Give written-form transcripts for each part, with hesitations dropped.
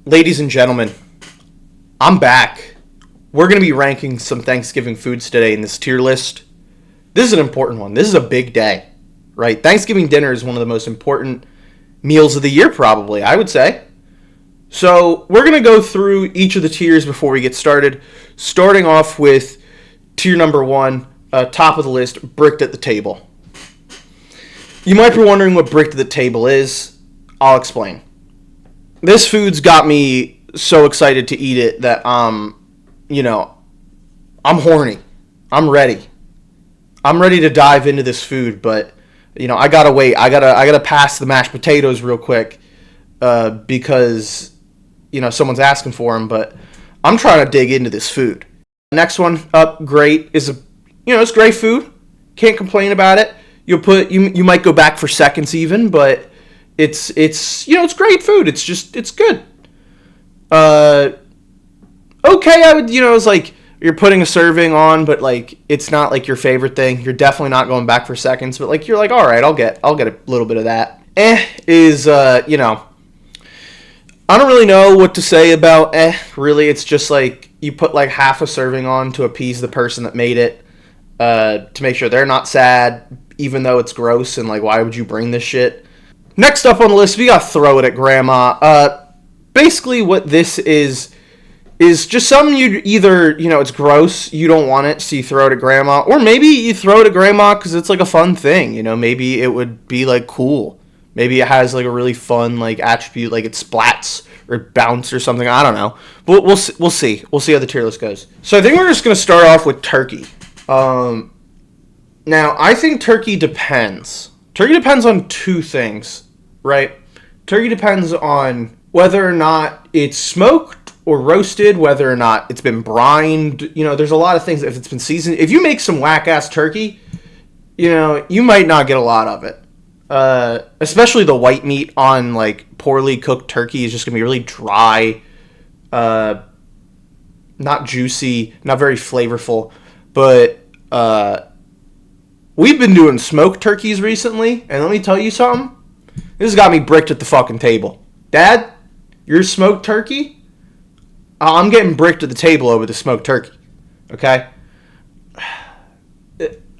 Ladies and gentlemen, I'm back. We're going to be ranking some Thanksgiving foods today in this tier list. This is an important one. This is a big day, right? Thanksgiving dinner is one of the most important meals of the year, probably, I would say. So we're going to go through each of the tiers before we get started, starting off with tier number one, top of the list, bricked at the table. You might be wondering what bricked at the table is. I'll explain. This food's got me so excited to eat it that I'm horny. I'm ready. I'm ready to dive into this food, but I gotta wait. I gotta pass the mashed potatoes real quick because someone's asking for them. But I'm trying to dig into this food. Next one up, great is it's great food. Can't complain about it. You might go back for seconds even, but it's great food. It's good. Okay, I would it's like you're putting a serving on, but like it's not like your favorite thing. You're definitely not going back for seconds, but like you're like, all right, I'll get a little bit of that. Is I don't really know what to say about really. It's just like you put like half a serving on to appease the person that made it, to make sure they're not sad, even though it's gross and like why would you bring this shit? Next up on the list, we got Throw It at Grandma. Basically what this is just something you either, it's gross, you don't want it, so you throw it at Grandma, or maybe you throw it at Grandma because it's like a fun thing, maybe it would be like cool. Maybe it has like a really fun like attribute, like it splats or bounce or something, I don't know. But we'll see. We'll see how the tier list goes. So I think we're just going to start off with turkey. Now, I think turkey depends. Turkey depends on two things. Right? Turkey depends on whether or not it's smoked or roasted, whether or not it's been brined. There's a lot of things. If it's been seasoned, if you make some whack-ass turkey, you might not get a lot of it. Especially the white meat on, like, poorly cooked turkey is just going to be really dry, not juicy, not very flavorful. But we've been doing smoked turkeys recently, and let me tell you something. This has got me bricked at the fucking table. Dad, your smoked turkey? I'm getting bricked at the table over the smoked turkey. Okay?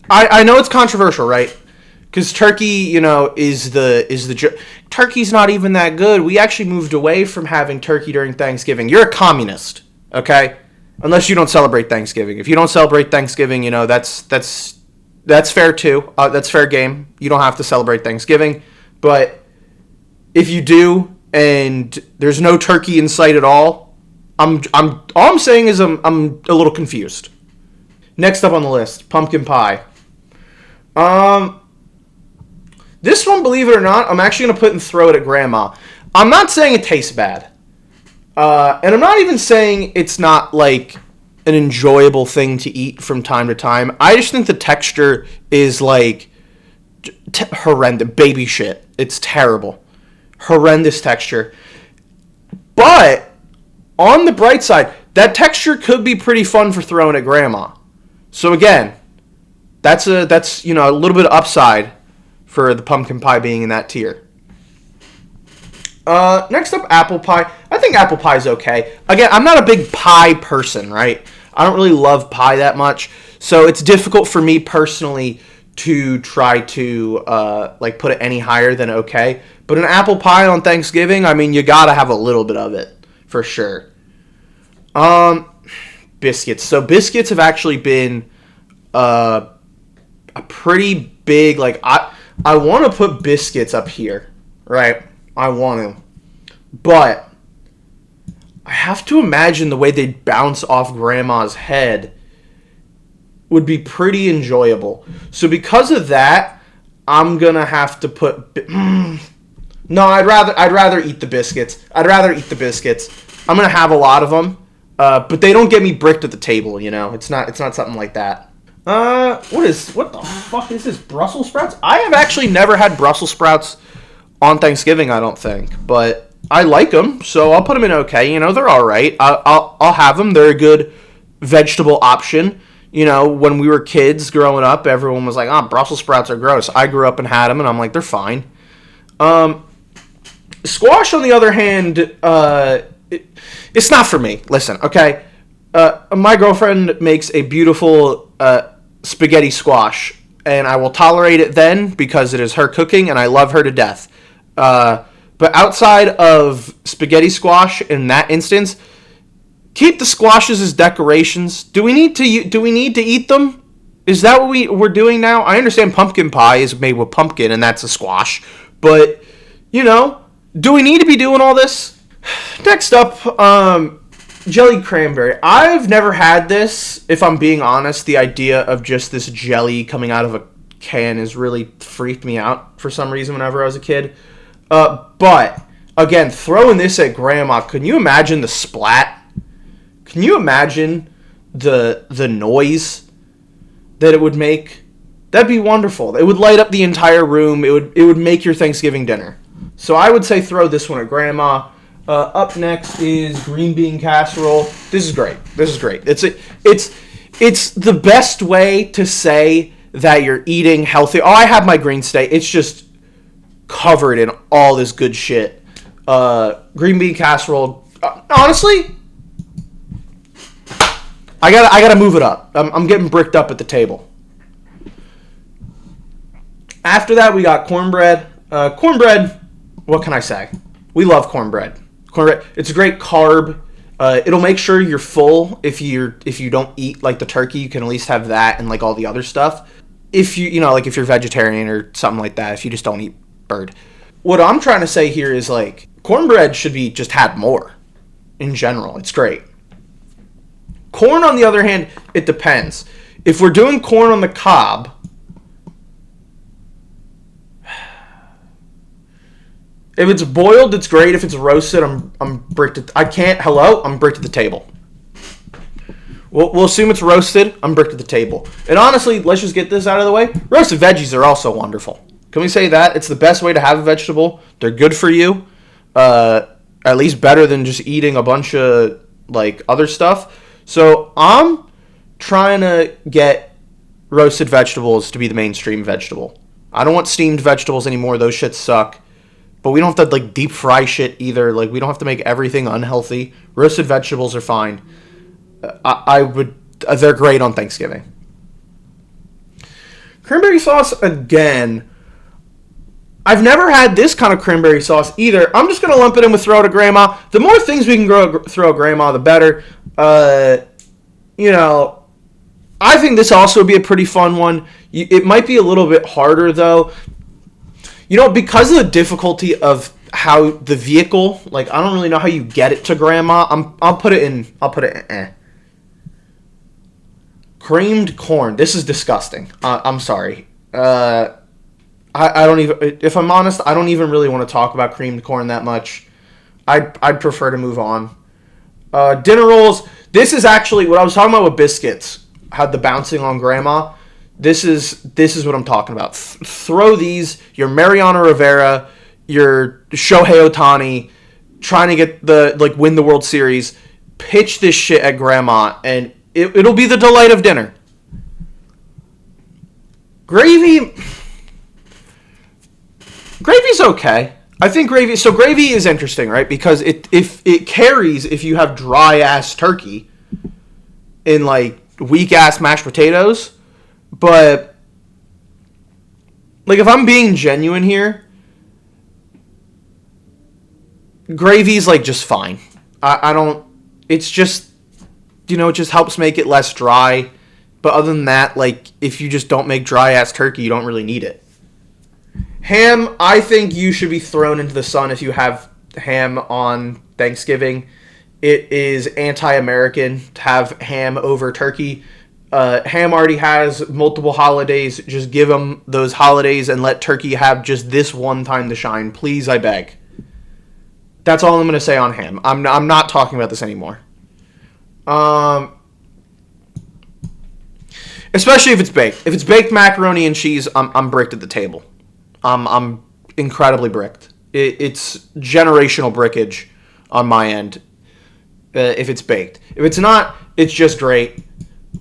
I know it's controversial, right? Because turkey, is the turkey's not even that good. We actually moved away from having turkey during Thanksgiving. You're a communist, okay? Unless you don't celebrate Thanksgiving. If you don't celebrate Thanksgiving, that's fair too. That's fair game. You don't have to celebrate Thanksgiving, but if you do, and there's no turkey in sight at all, all I'm saying is I'm a little confused. Next up on the list, pumpkin pie. This one, believe it or not, I'm actually gonna put and throw it at Grandma. I'm not saying it tastes bad, and I'm not even saying it's not like an enjoyable thing to eat from time to time. I just think the texture is like horrendous, baby shit. It's terrible. Horrendous texture. But on the bright side, that texture could be pretty fun for throwing at Grandma. So again, that's a little bit of upside for the pumpkin pie being in that tier. Next up, apple pie. I think apple pie is okay. Again, I'm not a big pie person, right? I don't really love pie that much, so it's difficult for me personally to try to put it any higher than okay. But an apple pie on Thanksgiving, I mean, you gotta have a little bit of it for sure. Biscuits. So biscuits have actually been a pretty big, like, I want to put biscuits up here, right? I want to, but I have to imagine the way they'd bounce off Grandma's head would be pretty enjoyable. So because of that, I'm gonna have to put. No, I'd rather eat the biscuits. I'm gonna have a lot of them, but they don't get me bricked at the table. It's not something like that. What the fuck is this? Brussels sprouts? I have actually never had Brussels sprouts on Thanksgiving. I don't think, but I like them, so I'll put them in okay. They're all right. I'll have them. They're a good vegetable option. When we were kids growing up, everyone was like, Brussels sprouts are gross. I grew up and had them, and I'm like, they're fine. Squash, on the other hand, it's not for me. Listen, okay? My girlfriend makes a beautiful spaghetti squash, and I will tolerate it then because it is her cooking, and I love her to death. But outside of spaghetti squash, in that instance, keep the squashes as decorations. Do we need to eat them? Is that what we're doing now? I understand pumpkin pie is made with pumpkin, and that's a squash. But, do we need to be doing all this? Next up, jellied cranberry. I've never had this, if I'm being honest. The idea of just this jelly coming out of a can has really freaked me out for some reason whenever I was a kid. But, again, throwing this at grandma, can you imagine the splat? Can you imagine the noise that it would make? That'd be wonderful. It would light up the entire room. It would make your Thanksgiving dinner. So I would say throw this one at grandma. Up next is green bean casserole. This is great. It's the best way to say that you're eating healthy. Oh, I have my green steak. It's just covered in all this good shit. Green bean casserole. Honestly, I gotta move it up. I'm getting bricked up at the table. After that, we got cornbread. Cornbread, what can I say? We love cornbread. Cornbread, it's a great carb. It'll make sure you're full. If you don't eat like the turkey, you can at least have that and like all the other stuff. If if you're vegetarian or something like that, if you just don't eat bird. What I'm trying to say here is like cornbread should be just had more in general. It's great. Corn, on the other hand, it depends. If we're doing corn on the cob, if it's boiled, it's great. If it's roasted, I'm bricked. I'm bricked at the table. We'll assume it's roasted. I'm bricked at the table. And honestly, let's just get this out of the way. Roasted veggies are also wonderful. Can we say that? It's the best way to have a vegetable. They're good for you. At least better than just eating a bunch of like other stuff. So I'm trying to get roasted vegetables to be the mainstream vegetable. I don't want steamed vegetables anymore. Those shits suck. But we don't have to like deep fry shit either. Like we don't have to make everything unhealthy. Roasted vegetables are fine. They're great on Thanksgiving. Cranberry sauce again. I've never had this kind of cranberry sauce either. I'm just going to lump it in with throw it at grandma. The more things we can throw at grandma, the better. I think this also would be a pretty fun one. It might be a little bit harder, though. Because of the difficulty of how the vehicle, like, I don't really know how you get it to grandma. I'll put it in. Creamed corn. This is disgusting. I'm sorry. I don't even, if I'm honest, I don't even really want to talk about creamed corn that much. I'd prefer to move on. Dinner rolls. This is actually what I was talking about with biscuits. Had the bouncing on grandma. This is what I'm talking about. Throw these. Your Mariano Rivera, your Shohei Ohtani, trying to get win the World Series. Pitch this shit at grandma, and it'll be the delight of dinner. Gravy's okay. I think gravy is interesting, right? Because if it carries if you have dry ass turkey in like weak ass mashed potatoes, but like if I'm being genuine here, gravy's like just fine. I don't. It's just it just helps make it less dry. But other than that, like if you just don't make dry ass turkey, you don't really need it. Ham, I think you should be thrown into the sun if you have ham on Thanksgiving. It is anti-American to have ham over turkey. Ham already has multiple holidays. Just give them those holidays and let turkey have just this one time to shine. Please, I beg. That's all I'm going to say on ham. I'm not talking about this anymore. Especially if it's baked. If it's baked macaroni and cheese, I'm bricked at the table. I'm incredibly bricked. It's generational brickage on my end. If it's baked. If it's not, it's just great.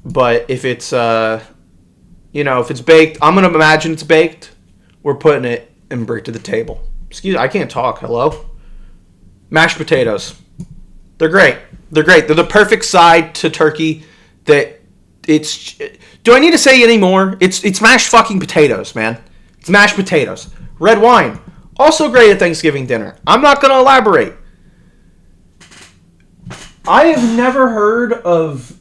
But if it's if it's baked, I'm gonna imagine it's baked. We're putting it in brick to the table. Excuse me, I can't talk. Hello? Mashed potatoes. They're great. They're great. They're the perfect side to turkey. That it's. Do I need to say any more? It's mashed fucking potatoes, man. It's mashed potatoes. Red wine, also great at Thanksgiving dinner. I'm not gonna elaborate. I have never heard of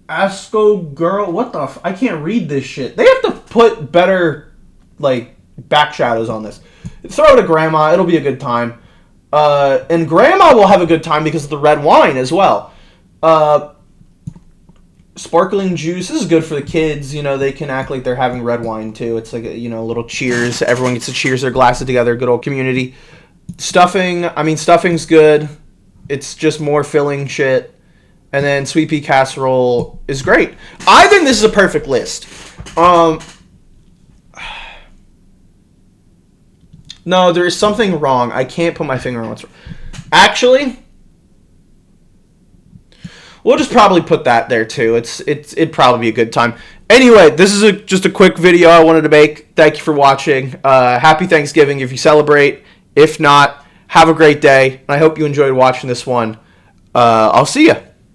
Asco Girl. What the? I can't read this shit. They have to put better like back shadows on this. Throw it to grandma. It'll be a good time. And grandma will have a good time because of the red wine as well. Sparkling juice. This is good for the kids. You know, they can act like they're having red wine too. It's like a little cheers. Everyone gets to cheers their glasses together. Good old community. Stuffing. I mean, stuffing's good. It's just more filling shit. And then sweet pea casserole is great. I think this is a perfect list. No, there is something wrong. I can't put my finger on what's wrong. Actually, we'll just probably put that there too. It'd probably be a good time. Anyway, this is just a quick video I wanted to make. Thank you for watching. Happy Thanksgiving if you celebrate. If not, have a great day. And I hope you enjoyed watching this one. I'll see you.